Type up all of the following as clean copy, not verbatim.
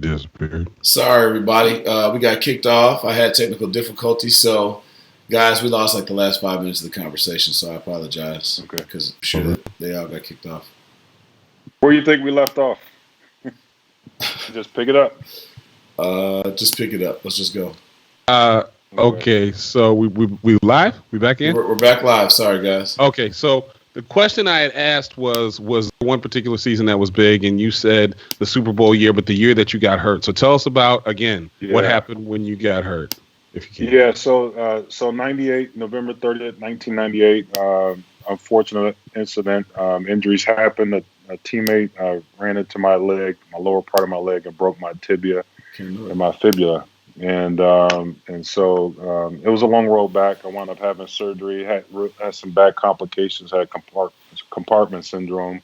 disappeared. Sorry, everybody. We got kicked off. I had technical difficulties, so guys, we lost like the last 5 minutes of the conversation. So I apologize. Okay. Because I'm sure that they all got kicked off. Where do you think we left off? Just pick it up. Just pick it up. Let's just go. Okay, so we live? We back in? We're back live. Sorry, guys. Okay, so the question I had asked was one particular season that was big, and you said the Super Bowl year, but the year that you got hurt. So tell us about, again, what happened when you got hurt, if you can. Yeah, so 98, November 30th, 1998, unfortunate incident. Injuries happened. A teammate ran into my leg, my lower part of my leg, and broke my tibia and my fibula. And so it was a long road back. I wound up having surgery, had some bad complications, had compartment syndrome.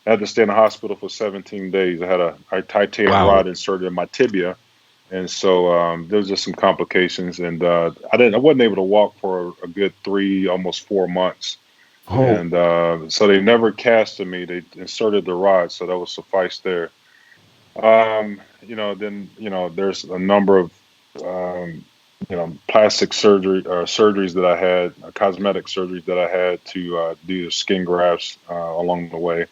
I had to stay in the hospital for 17 days. I had a titanium rod inserted in my tibia. And so there was just some complications. And I wasn't able to walk for a good 3, almost 4 months. Oh. And so they never casted me. They inserted the rod, so that would suffice there. There's a number of, plastic surgeries that I had, cosmetic surgeries that I had to do skin grafts along the way.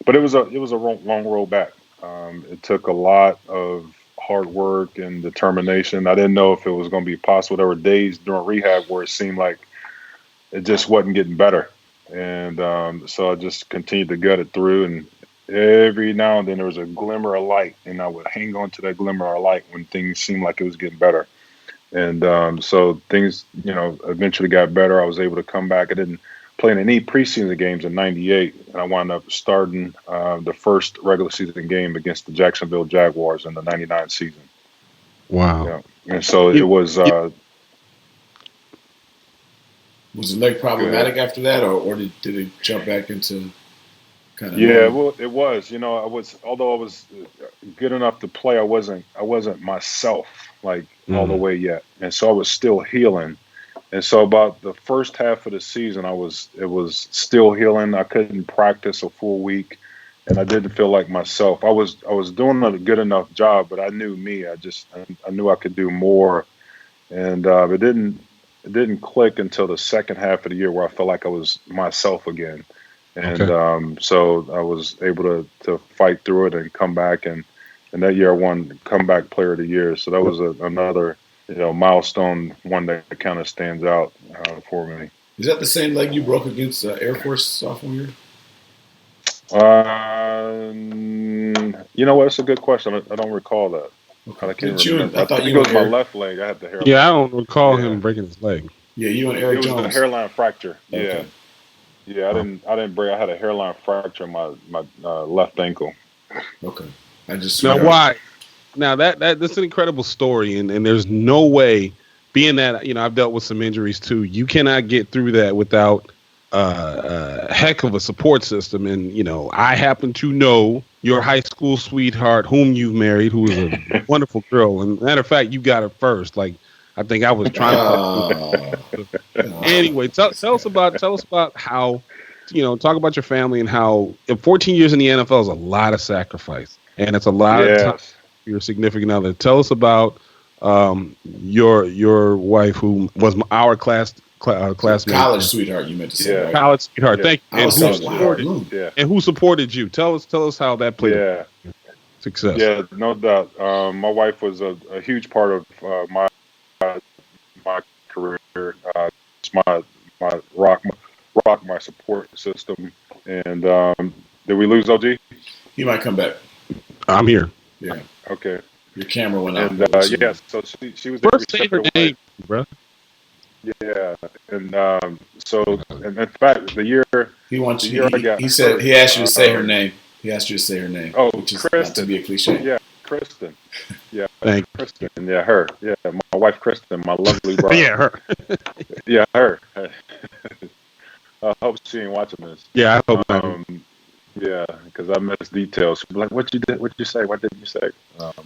But it was a long road back. It took a lot of hard work and determination. I didn't know if it was going to be possible. There were days during rehab where it seemed like it just wasn't getting better. And so I just continued to gut it through, and every now and then there was a glimmer of light, and I would hang on to that glimmer of light when things seemed like it was getting better. And so things, eventually got better. I was able to come back. I didn't play in any preseason games in 98, and I wound up starting the first regular season game against the Jacksonville Jaguars in the 99 season. Wow. Yeah. And so it was... Was the leg problematic after that, or did it jump back into kind of? Yeah, well, it was. Although I was good enough to play, I wasn't myself all the way yet, and so I was still healing. And so about the first half of the season, it was still healing. I couldn't practice a full week, and I didn't feel like myself. I was doing a good enough job, but I knew me. I knew I could do more, and it didn't click until the second half of the year where I felt like I was myself again. And so I was able to fight through it and come back. And that year I won Comeback Player of the Year. So that was another milestone, one that kind of stands out for me. Is that the same leg you broke against Air Force sophomore year? You know what? It's a good question. I don't recall that. Okay. I can't remember. I thought it was my left leg. I had the hairline. Yeah, I don't recall him breaking his leg. Yeah, you and Eric Jones. It was a hairline fracture. Okay. Yeah. I didn't break. I had a hairline fracture in my left ankle. Okay. Why? Now that's an incredible story, and there's no way, being that I've dealt with some injuries too. You cannot get through that without a heck of a support system. And I happen to know your high school sweetheart, whom you've married, who is a wonderful girl. And matter of fact, you got her first. Like, I think I was trying to. Anyway, tell us about how, talk about your family and how 14 years in the NFL is a lot of sacrifice, and it's a lot of time for your significant other. Tell us about your wife, who was our classmate. College sweetheart, you meant to say. Right? College sweetheart. Yeah. Thank you. And who supported you? Tell us how that played. Success. Yeah, no doubt. My wife was a huge part of my career. It's my rock, my support system. And did we lose OG? He might come back. I'm here. Yeah. Okay. Your camera went out. And so she was. First, say her name, bro. Yeah, and in fact, the year he wants you. He said he asked you to say her name. He asked you to say her name. Oh, which is Kristen. Not to be a cliche. Yeah, Kristen. Yeah, thank Kristen. Yeah, her. Yeah, my wife Kristen, my lovely bride. Yeah, her. Yeah, her. I hope she ain't watching this. Yeah, I hope not. Yeah, because I missed details. She'll be like, what you say? What didn't you say?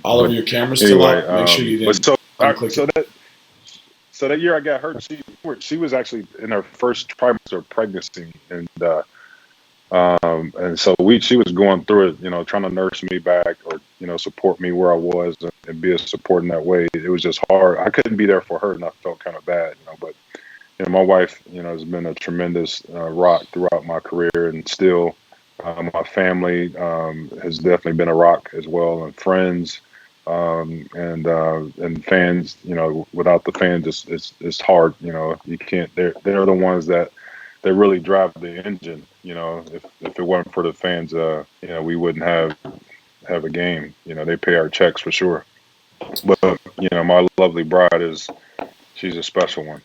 All of your cameras still out. Make sure you didn't. So that year I got hurt, she was actually in her first trimester of pregnancy, and And so she was going through it, trying to nurse me back or, support me where I was and be a support in that way. It was just hard. I couldn't be there for her and I felt kind of bad, but, my wife, has been a tremendous rock throughout my career and still my family has definitely been a rock as well, and friends and fans. Without the fans, it's hard. You can't. They're the ones that really drive the engine. If it wasn't for the fans, we wouldn't have a game. They pay our checks for sure. But my lovely bride she's a special one.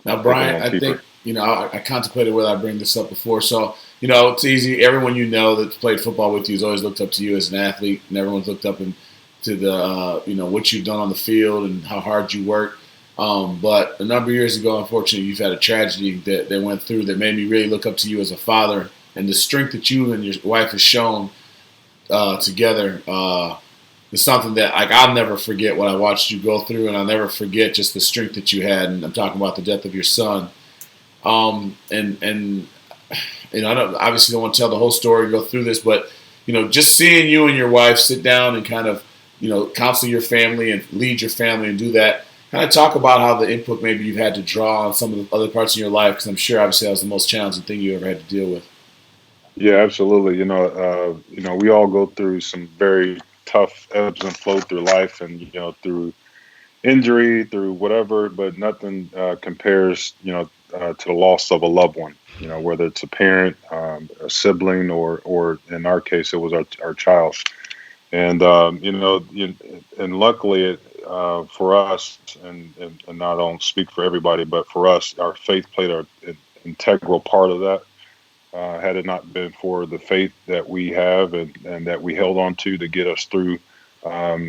Now, Bryant, I think, I contemplated whether I bring this up before. So, it's easy. Everyone that's played football with you has always looked up to you as an athlete, and everyone's looked up to the, what you've done on the field and how hard you work. But a number of years ago, unfortunately, you've had a tragedy that went through that made me really look up to you as a father, and the strength that you and your wife have shown together is something that I'll never forget what I watched you go through, and I'll never forget just the strength that you had. And I'm talking about the death of your son. And I obviously don't want to tell the whole story, go through this, but just seeing you and your wife sit down and kind of counsel your family and lead your family and do that. Kind of talk about how the input maybe you've had to draw on some of the other parts of your life, because I'm sure obviously that was the most challenging thing you ever had to deal with. Yeah, absolutely. We all go through some very tough ebbs and flow through life, and through injury, through whatever, but nothing compares to the loss of a loved one. Whether it's a parent, a sibling, or in our case it was our child. And and luckily for us, and I don't speak for everybody, but for us, our faith played an integral part of that. Had it not been for the faith that we have and that we held on to get us through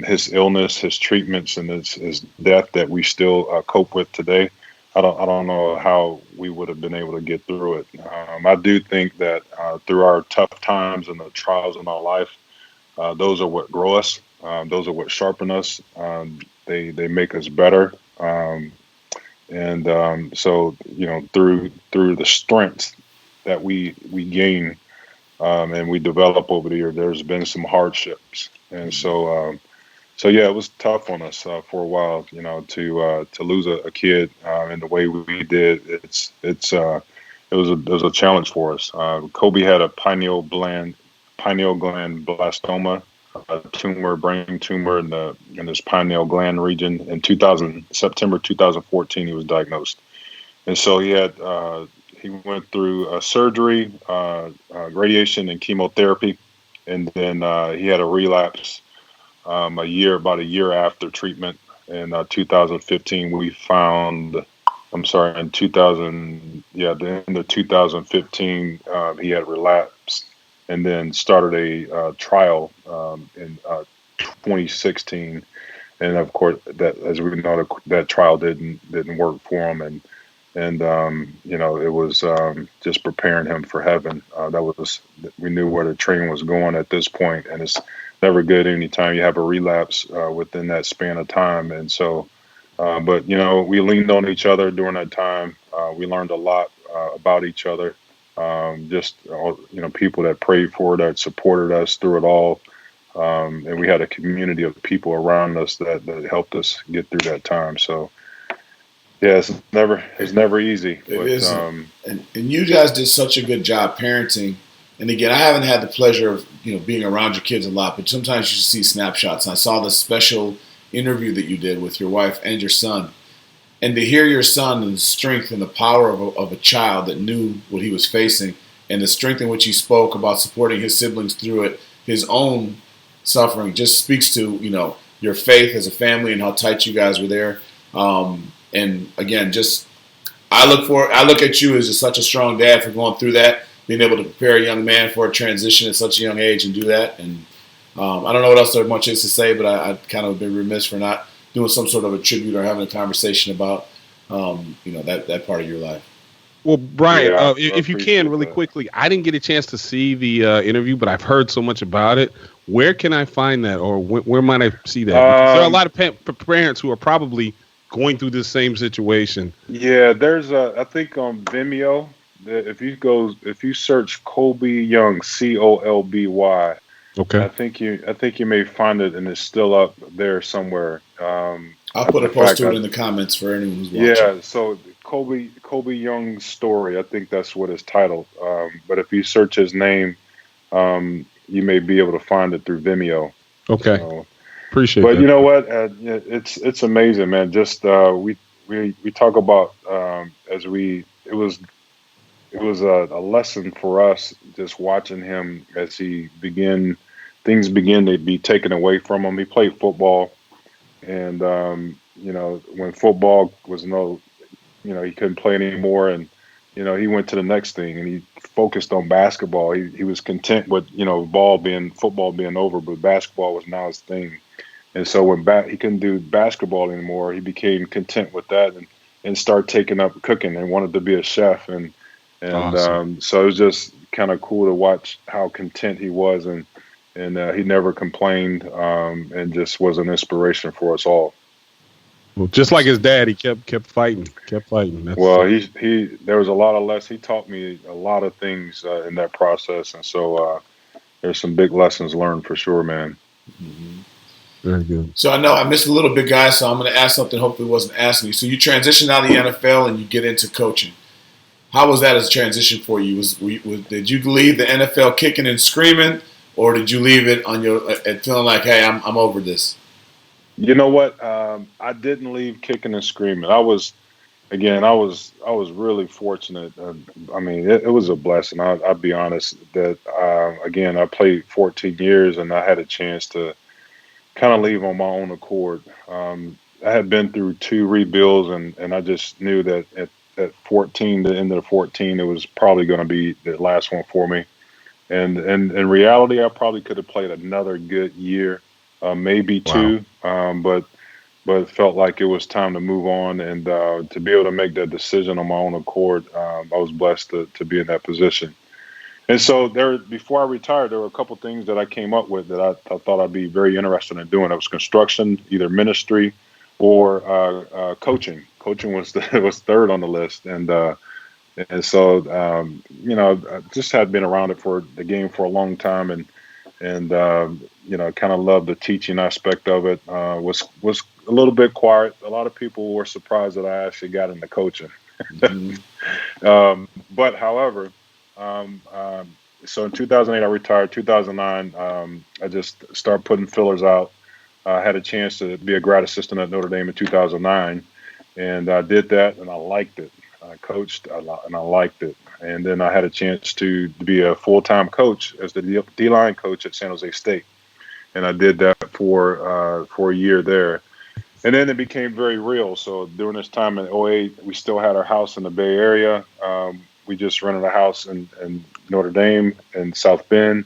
his illness, his treatments, and his death that we still cope with today, I don't know how we would have been able to get through it. I do think that through our tough times and the trials in our life, those are what grow us. Those are what sharpen us. They make us better. So through the strength that we gain and we develop over the year, there's been some hardships, and so yeah, it was tough on us for a while, to lose a kid in the way we did. It was a challenge for us. Kobe had a pineal gland blastoma, a tumor, brain tumor in his pineal gland region. In September 2014, he was diagnosed, and so he went through surgery, radiation, and chemotherapy, and then he had a relapse about a year after treatment. In 2015, we found. In 2000, the end of 2015, he had relapsed, and then started a trial in 2016, and of course, that, as we know, that trial didn't work for him, and it was just preparing him for heaven. We knew where the train was going at this point, and it's never good anytime you have a relapse within that span of time. And so, but we leaned on each other during that time. We learned a lot about each other. People that prayed for, that supported us through it all, and we had a community of people around us that helped us get through that time. So. Yeah, it's never easy. It isn't. And you guys did such a good job parenting. And again, I haven't had the pleasure of being around your kids a lot, but sometimes you see snapshots. And I saw this special interview that you did with your wife and your son, and to hear your son and the strength and the power of a child that knew what he was facing, and the strength in which he spoke about supporting his siblings through it, his own suffering, just speaks to your faith as a family and how tight you guys were there. And again, I look at you as just such a strong dad for going through that, being able to prepare a young man for a transition at such a young age and do that. And I don't know what else there much is to say, but I kind of been remiss for not doing some sort of a tribute or having a conversation about that part of your life. Well, Brian, if you can, really quickly, I didn't get a chance to see the interview, but I've heard so much about it. Where can I find that, or where might I see that? Because there are a lot of parents who are probably going through this same situation. Yeah, there's I think on Vimeo if you search Colby Young, Colby, Okay. I think you may find it, and it's still up there somewhere. I'll put a In post fact, to it in the comments for anyone who's watching. yeah. So Colby Young's story, I think that's what it's titled. But if you search his name, you may be able to find it through Vimeo. Okay. So, Appreciate but that. you know what? Yeah, it's amazing, man. Just we talk about as we it was a lesson for us just watching him as he begin things begin to be taken away from him. He played football, and when football was no, he couldn't play anymore, and he went to the next thing, and he focused on basketball. He was content with football being over, but basketball was now his thing. And so when he couldn't do basketball anymore, he became content with that and started taking up cooking and wanted to be a chef. And Awesome. so it was just kind of cool to watch how content he was, and he never complained, and just was an inspiration for us all. Well, just like his dad, he kept fighting, kept fighting. That's Well, he there was a lot of lessons. He taught me a lot of things in that process, and so there's some big lessons learned for sure, man. Mm-hmm. very good. So I know I missed a little bit, guys. So I'm going to ask something. Hopefully, wasn't asking you. So you transitioned out of the NFL and you get into coaching. How was that as a transition for you? Did you leave the NFL kicking and screaming, or did you leave it on your and feeling like, hey, I'm over this? You know what? I didn't leave kicking and screaming. I was really fortunate. I mean, it was a blessing. I'll be honest that again, I played 14 years and I had a chance to kind of leave on my own accord. I had been through two rebuilds, and I just knew that at 14, the end of the 14, it was probably going to be the last one for me. And in reality, I probably could have played another good year, maybe Wow. two, but it felt like it was time to move on, and to be able to make that decision on my own accord. I was blessed to be in that position. And so before I retired, there were a couple things that I came up with that I thought I'd be very interested in doing. It was construction, either ministry or coaching. Coaching was was third on the list, and so I just had been around the game for a long time, and kind of loved the teaching aspect of it. Was a little bit quiet. A lot of people were surprised that I actually got into coaching. Mm-hmm. But however, um, um, so in 2008 I retired. 2009 I just started putting fillers out. I had a chance to be a grad assistant at Notre Dame in 2009, and I did that, and I liked it. I coached a lot, and I liked it. And then I had a chance to be a full-time coach as the D-line coach at San Jose State, and I did that for a year there. And then it became very real. So during this time in '08, we still had our house in the Bay Area. We just rented a house in Notre Dame and South Bend.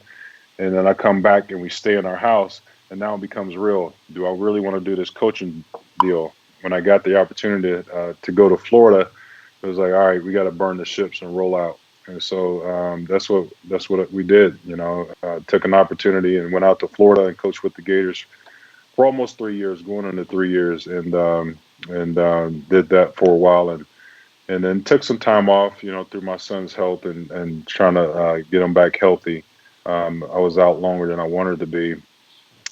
And then I come back and we stay in our house. And now it becomes real. Do I really want to do this coaching deal? When I got the opportunity to go to Florida, it was like, all right, we got to burn the ships and roll out. And so that's what we did. Took an opportunity and went out to Florida and coached with the Gators for almost 3 years, going into 3 years, and did that for a while, and then took some time off, through my son's health and trying to get him back healthy. I was out longer than I wanted to be,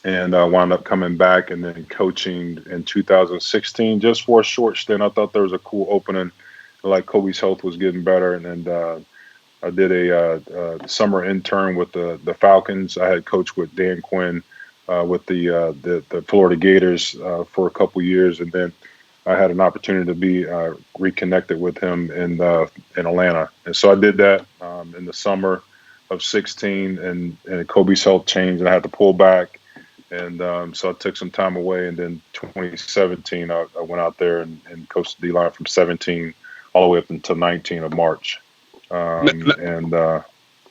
and I wound up coming back and then coaching in 2016 just for a short stint. I thought there was a cool opening, like Kobe's health was getting better, and I did a summer intern with the Falcons. I had coached with Dan Quinn with the Florida Gators for a couple years, and then I had an opportunity to be reconnected with him in Atlanta, and so I did that in the summer of 16, and Kobe's health changed, and I had to pull back, and so I took some time away, and then 2017 I went out there and coached the D line from 17 all the way up until 19 of March, and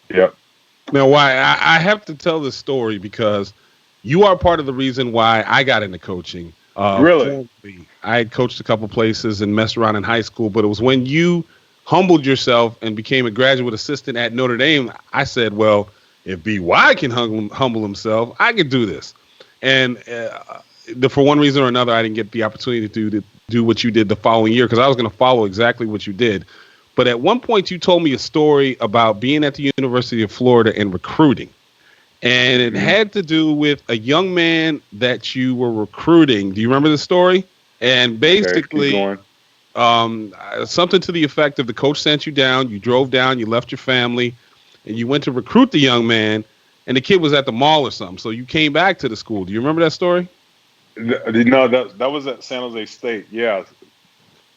yep. Now, why I have to tell this story because you are part of the reason why I got into coaching. Really? Formerly, I had coached a couple places and messed around in high school, but it was when you humbled yourself and became a graduate assistant at Notre Dame. I said, well, if BY can humble himself, I can do this. And for one reason or another, I didn't get the opportunity to do what you did the following year because I was going to follow exactly what you did. But at one point, you told me a story about being at the University of Florida and recruiting. And it Mhm. had to do with a young man that you were recruiting. Do you remember the story? And Okay, keep basically, going. something to the effect of the coach sent you down, you drove down, you left your family, and you went to recruit the young man, and the kid was at the mall or something. So you came back to the school. Do you remember that story? No, that was at San Jose State. Yeah.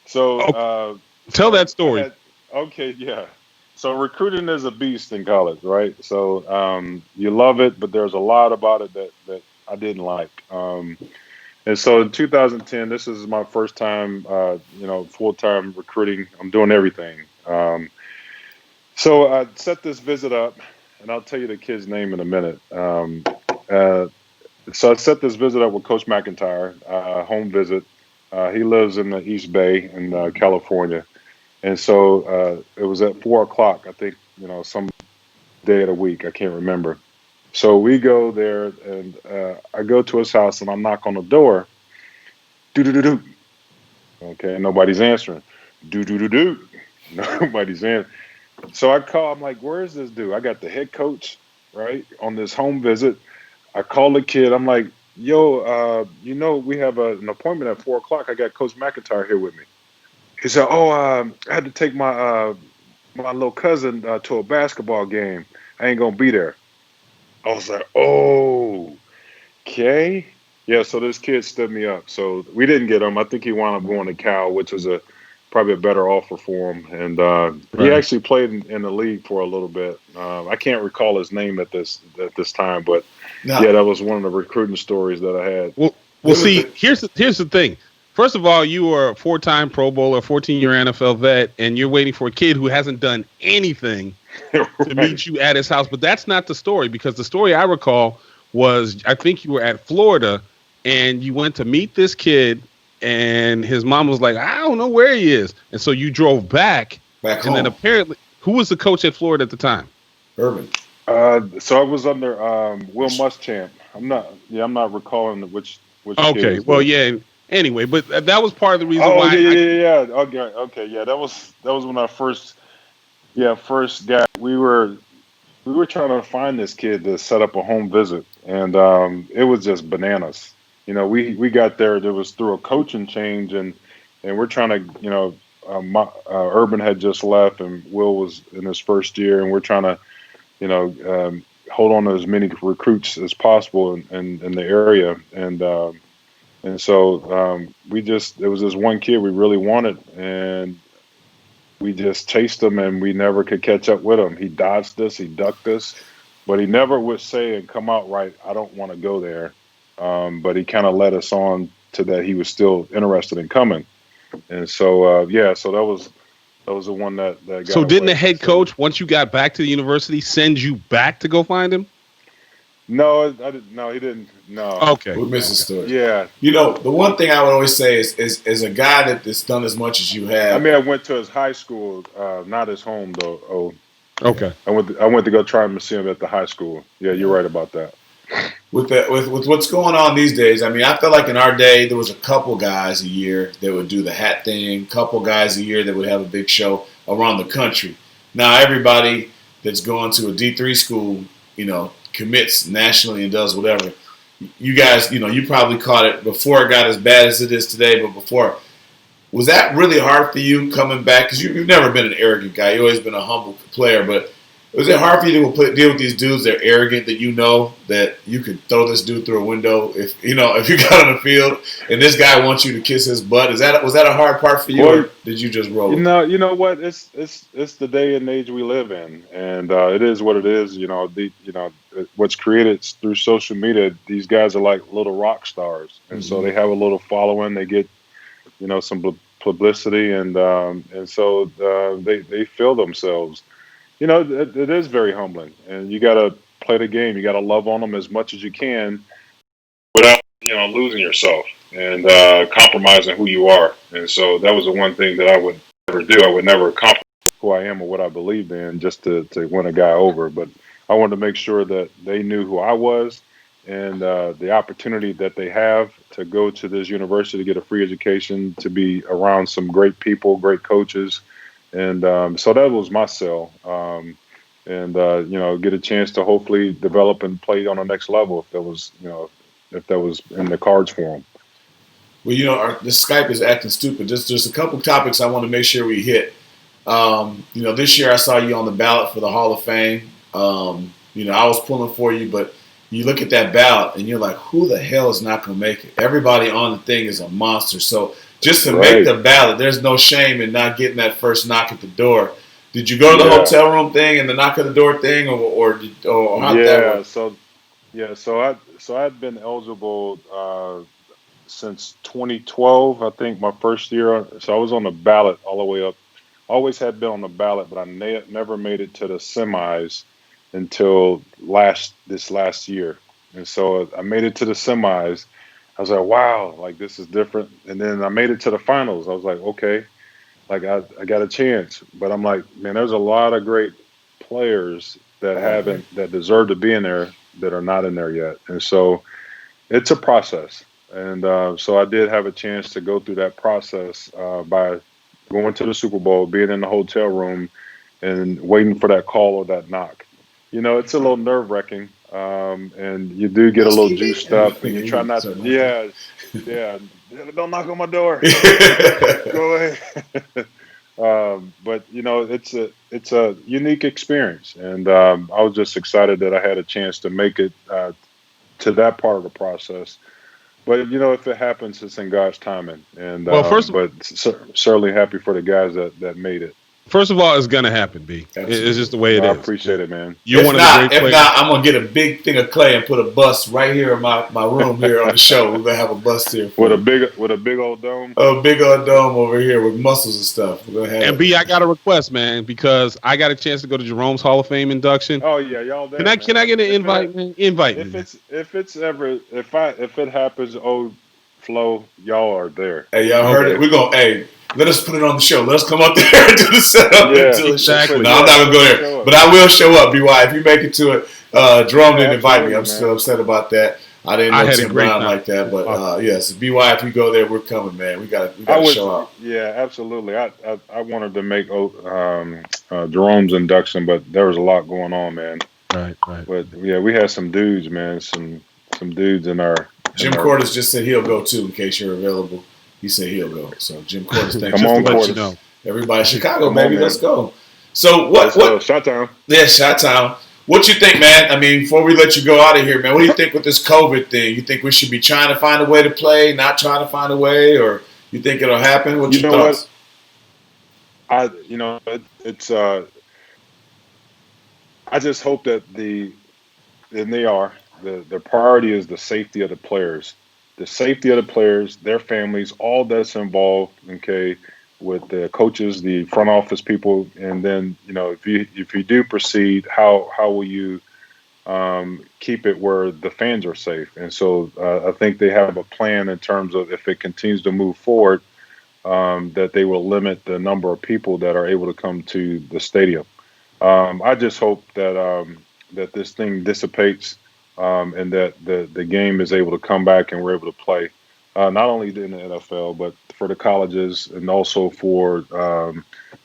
So, Oh, tell that I story. had okay, yeah. So recruiting is a beast in college, right? So you love it, but there's a lot about it that I didn't like. And so in 2010, this is my first time, full time recruiting. I'm doing everything. So I set this visit up, and I'll tell you the kid's name in a minute. Uh, so I set this visit up with Coach McIntyre, home visit. He lives in the East Bay in California, and so it was at 4 o'clock. I think some day of the week. I can't remember. So we go there, and I go to his house, and I knock on the door. Do do do do. Okay, nobody's answering. Do do do do. Nobody's answering. So I call. I'm like, where is this dude? I got the head coach right on this home visit. I call the kid. I'm like, yo, we have an appointment at 4 o'clock. I got Coach McIntyre here with me. He said, oh, I had to take my little cousin to a basketball game. I ain't gonna be there. I was like, oh, okay. Yeah, so this kid stood me up. So we didn't get him. I think he wound up going to Cal, which was probably a better offer for him. And he Right. actually played in the league for a little bit. I can't recall his name at this time, but yeah, Now, that was one of the recruiting stories that I had. Well, there was see, the here's the thing. First of all, you are a four-time Pro Bowler, 14-year NFL vet, and you're waiting for a kid who hasn't done anything to Right. meet you at his house. But that's not the story, because the story I recall was I think you were at Florida and you went to meet this kid, and his mom was like, I don't know where he is. And so you drove back, back and then home, apparently, who was the coach at Florida at the time? Urban. So I was under Will Muschamp. I'm not recalling which kid Okay, is well, this. yeah. Anyway, but that was part of the reason Oh yeah, why yeah, I. yeah, yeah. Okay, okay, yeah. That was when I first got. We were trying to find this kid to set up a home visit, and it was just bananas. We got there. It was through a coaching change, and we're trying to, Urban had just left, and Will was in his first year, and we're trying to, you know, hold on to as many recruits as possible in the area, and so we just there was this one kid we really wanted, and we just chased him, and we never could catch up with him. He dodged us, he ducked us, but he never would say and come out right, I don't want to go there. But he kind of led us on to that he was still interested in coming. And so, yeah, so that was the one that got So didn't the away. head So coach, once you got back to the university, send you back to go find him? no, I didn't. No, he didn't. No. Okay. We missed the Okay. story. Yeah. The one thing I would always say is a guy that's done as much as you I have. mean, I went to his high school, not his home though. Oh, Yeah, Okay. I went to go try and see him at the high school. Yeah, you're yeah. right about that. With what's going on these days, I mean, I feel like in our day there was a couple guys a year that would do the hat thing, couple guys a year that would have a big show around the country. Now everybody that's going to a D3 school, commits nationally and does whatever. You guys, you probably caught it before it got as bad as it is today, but before, was that really hard for you coming back? Because you've never been an arrogant guy. You've always been a humble player. But was it hard for you to deal with these dudes that are arrogant, that you know that you could throw this dude through a window if you got on the field and this guy wants you to kiss his butt? Was that a hard part for you, Well, or did you just roll you with it? know, you know what? It's the day and age we live in, and it is what it is. What's created through social media. These guys are like little rock stars, and so Mm-hmm. they have a little following. They get some publicity, and so they feel themselves. It is very humbling, and you got to play the game. You got to love on them as much as you can without losing yourself and compromising who you are. And so that was the one thing that I would never do. I would never compromise who I am or what I believed in just to win a guy over. But I wanted to make sure that they knew who I was and the opportunity that they have to go to this university to get a free education, to be around some great people, great coaches, And so that was my sell. And get a chance to hopefully develop and play on the next level if that was in the cards for him. Well, this Skype is acting stupid. There's a couple topics I want to make sure we hit. This year I saw you on the ballot for the Hall of Fame. I was pulling for you, but you look at that ballot and you're like, who the hell is not going to make it? Everybody on the thing is a monster. So just to make the ballot, there's no shame in not getting that first knock at the door. Did you go to the hotel room thing and the knock at the door thing, or how did that work? So I'd been eligible since 2012, I think, my first year. So I was on the ballot all the way up. Always had been on the ballot, but I never made it to the semis until this last year. And so I made it to the semis. I was like, wow, like this is different. And then I made it to the finals. I was like, okay, like I got a chance. But I'm like, man, there's a lot of great players that deserve to be in there that are not in there yet. And so it's a process. And so I did have a chance to go through that process by going to the Super Bowl, being in the hotel room, and waiting for that call or that knock. It's a little nerve-wracking, and you do get a little juiced up, and you try not to. Yeah, don't knock on my door. Go ahead. But it's a unique experience, and I was just excited that I had a chance to make it to that part of the process. But if it happens, it's in God's timing. And certainly happy for the guys that made it. First of all, it's gonna happen, B. It's just the way it is. I appreciate it, man. You're one of the great players. If not, I'm gonna get a big thing of clay and put a bust right here in my room here on the show. We're gonna have a bust here with a big old dome. A big old dome over here with muscles and stuff. We're gonna have and B, I got a request, man, because I got a chance to go to Jerome's Hall of Fame induction. Oh yeah, y'all there. Can I get an invite, man? Invite me. If it happens, Flo, y'all are there. Hey, y'all heard it. We're gonna let us put it on the show. Let us come up there and do the setup. Yeah, exactly. No, I'm not gonna go there, but I will show up. BY, if you make it to it, Jerome didn't invite me. I'm still upset about that. I didn't know Tim Brown like that, but yes, BY, if you go there, we're coming, man. We got to show up. Yeah, absolutely. I wanted to make Jerome's induction, but there was a lot going on, man. Right. But yeah, we had some dudes, man. Some dudes in our. Jim Cordes just said he'll go too, in case you're available. He said he'll go. So Jim Cordes, thanks. Come on, Cordes. Everybody in Chicago, baby, let's go. So what? Shot-town. Yeah, Shot-town. What you think, man? I mean, before we let you go out of here, man, what do you think with this COVID thing? You think we should be trying to find a way to play, not trying to find a way, or you think it'll happen? What's your thoughts? I just hope that the priority is the safety of the players. The safety of the players, their families, all that's involved, okay, with the coaches, the front office people, and then if you do proceed, how will you keep it where the fans are safe? And so I think they have a plan in terms of if it continues to move forward, that they will limit the number of people that are able to come to the stadium. I just hope that this thing dissipates. And that the game is able to come back and we're able to play, not only in the NFL, but for the colleges and also for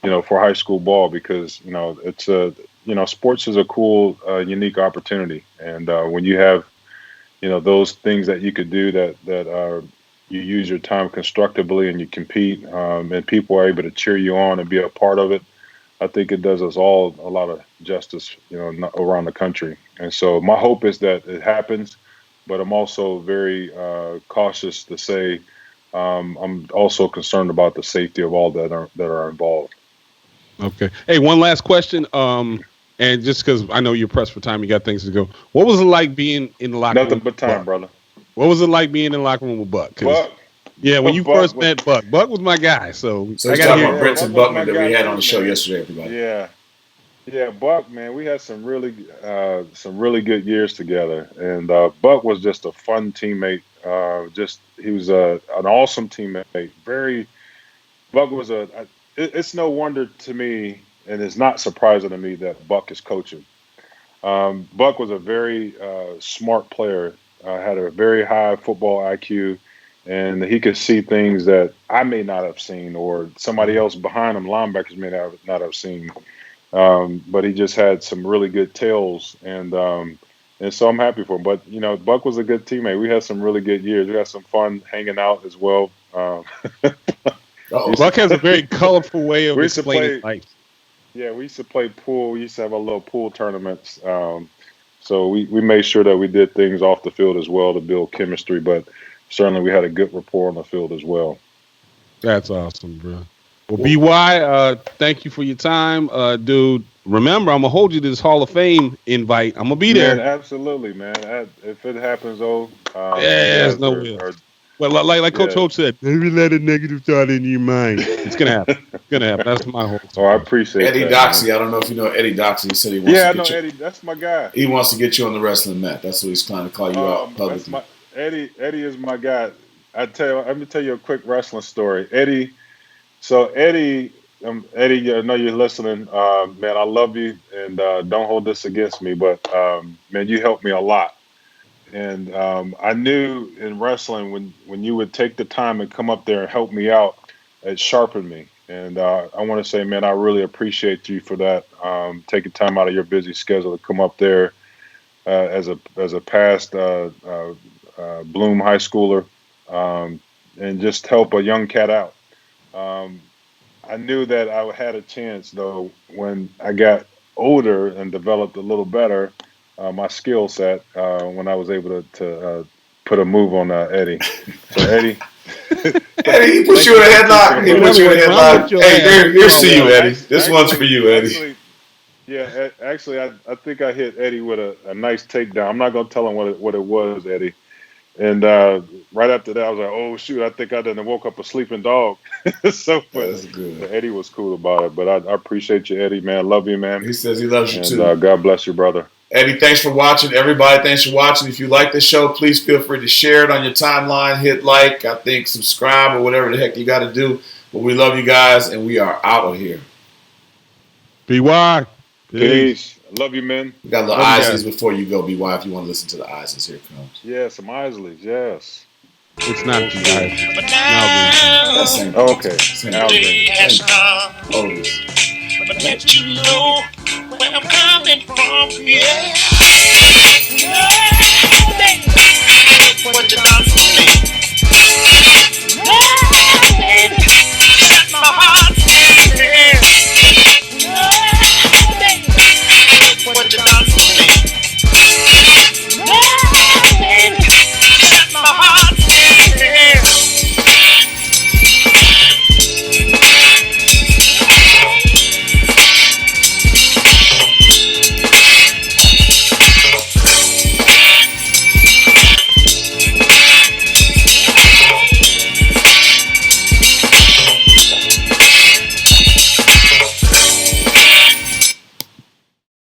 high school ball, because it's sports is a cool, unique opportunity, and when you have those things that you could do that you use your time constructively and you compete, and people are able to cheer you on and be a part of it. I think it does us all a lot of justice, around the country. And so my hope is that it happens, but I'm also very cautious to say I'm also concerned about the safety of all that are involved. Okay. Hey, one last question. And just because I know you're pressed for time, you got things to go. What was it like being in the locker room? Nothing but time, brother. What was it like being in the locker room with Buck? Buck. Yeah, when you first met Buck. Buck was my guy. So I got to hear Brenton Buckman that we had on the show yesterday, everybody. Yeah, Buck, man, we had some really good years together, and Buck was just a fun teammate. He was an awesome teammate. Buck was it's no wonder to me, and it's not surprising to me that Buck is coaching. Buck was a very smart player, had a very high football IQ. and he could see things that I may not have seen, or somebody else behind him, linebackers may not have seen. But he just had some really good tails, and so I'm happy for him. But Buck was a good teammate. We had some really good years. We had some fun hanging out as well. Uh-oh. Buck has a very colorful way of We used to explaining play. life. Yeah, we used to play pool. We used to have our little pool tournaments. So we made sure that we did things off the field as well to build chemistry. But certainly we had a good rapport on the field as well. That's awesome, bro. Well, Well, BY, thank you for your time, dude. Remember, I'm gonna hold you to this Hall of Fame invite. I'm gonna be Man, there. absolutely, man. If it happens, you Yeah, there's guys no will. are Well, like Coach yeah. Hope said, never let a negative thought into your mind. It's gonna happen. It's gonna happen. That's my whole Oh, I philosophy. appreciate Eddie that, man. Doxey, I don't know if you know Eddie Doxey. He said he wants Yeah, to I know get you. Eddie. That's my guy. He wants to get you on the wrestling mat. That's what he's trying to call you out That's publicly. my Eddie is my guy. Let me tell you a quick wrestling story. Eddie, I know you're listening. Man, I love you, and don't hold this against me, but man, you helped me a lot. And I knew in wrestling when you would take the time and come up there and help me out, it sharpened me. And I want to say, man, I really appreciate you for that. Taking time out of your busy schedule to come up there as a past Bloom high schooler, and just help a young cat out. Um, I knew that I had a chance though when I got older and developed a little better my skill set when I was able to put a move on Eddie. So Eddie, Eddie, he put you in a thanks for the headlock. He In brother. put other you in a words, when I whooped headlock. your Hey, ass, there, you here's all to you, well. Eddie. This one's for you, Eddie. Yeah, actually, I think I hit Eddie with a nice takedown. I'm not gonna tell him what it was, Eddie. And right after that, I was like, "Oh shoot! I think I done woke up a sleeping dog." so, but That's good. but Eddie was cool about it. But I appreciate you, Eddie, man. Love you, man. He says he loves you And too. God bless you, brother. Eddie, thanks for watching. Everybody, thanks for watching. If you like the show, please feel free to share it on your timeline. Hit like, I think subscribe or whatever the heck you got to do. But we love you guys, and we are out of here. BY. Peace. Peace. Love you, man. We got a little Love you guys. Isleys before you go, BY, if you want to listen to the Isleys. Here it comes. Yeah, some Isleys. Yes. It's not Old the school. Isles. Now green. That's same Oh, thing. okay. Same Al thing. Green. Has Same thing. come, Otis. but let you know where I'm coming from. Yeah, yeah, baby. What you done